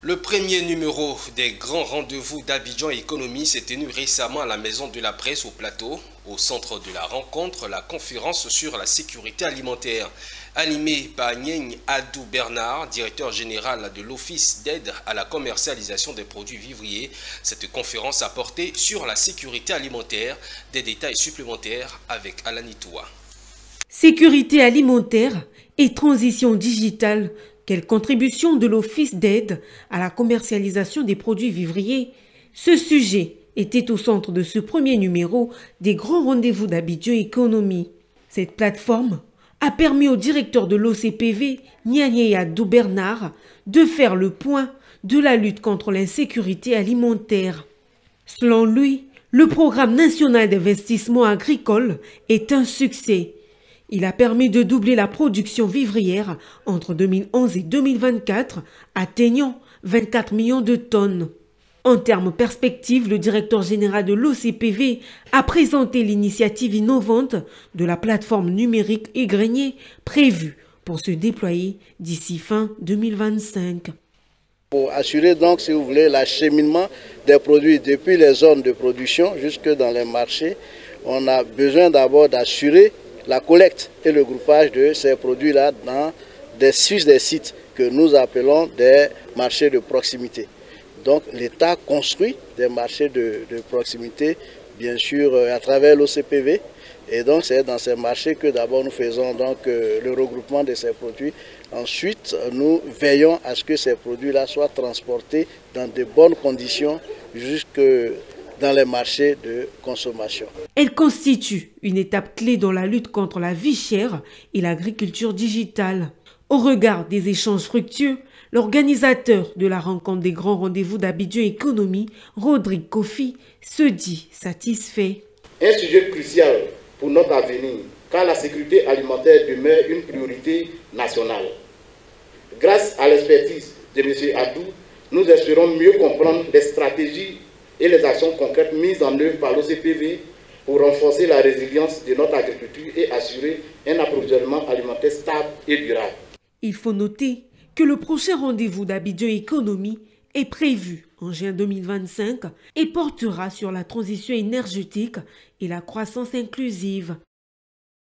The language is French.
Le premier numéro des grands rendez-vous d'Abidjan Économie s'est tenu récemment à la Maison de la Presse au Plateau. Au centre de la rencontre, la conférence sur la sécurité alimentaire, animée par Nieng Adou Bernard, directeur général de l'Office d'aide à la commercialisation des produits vivriers. Cette conférence a porté sur la sécurité alimentaire. Des détails supplémentaires avec Alanitoua. Sécurité alimentaire et transition digitale. Quelle contribution de l'Office d'aide à la commercialisation des produits vivriers? Ce sujet était au centre de ce premier numéro des grands rendez-vous d'Abidjan Économie. Cette plateforme a permis au directeur de l'OCPV, Nieng Adou Bernard, de faire le point de la lutte contre l'insécurité alimentaire. Selon lui, le programme national d'investissement agricole est un succès. Il a permis de doubler la production vivrière entre 2011 et 2024, atteignant 24 millions de tonnes. En termes perspectives, le directeur général de l'OCPV a présenté l'initiative innovante de la plateforme numérique Égrenier prévue pour se déployer d'ici fin 2025. Pour assurer donc, si vous voulez, l'acheminement des produits depuis les zones de production jusque dans les marchés, on a besoin d'abord d'assurer la collecte et le groupage de ces produits-là dans des sites que nous appelons des marchés de proximité. Donc l'État construit des marchés de proximité, bien sûr à travers l'OCPV. Et donc c'est dans ces marchés que d'abord nous faisons donc, le regroupement de ces produits. Ensuite, nous veillons à ce que ces produits-là soient transportés dans de bonnes conditions jusque dans les marchés de consommation. Elle constitue une étape clé dans la lutte contre la vie chère et l'agriculture digitale. Au regard des échanges fructueux, l'organisateur de la rencontre des grands rendez-vous d'Abidjan Économie, Rodrigue Kofi, se dit satisfait. Un sujet crucial pour notre avenir, car la sécurité alimentaire demeure une priorité nationale. Grâce à l'expertise de M. Adou, nous espérons mieux comprendre les stratégies et les actions concrètes mises en œuvre par l'OCPV pour renforcer la résilience de notre agriculture et assurer un approvisionnement alimentaire stable et durable. Il faut noter que le prochain rendez-vous d'Abidjan Économie est prévu en juin 2025 et portera sur la transition énergétique et la croissance inclusive.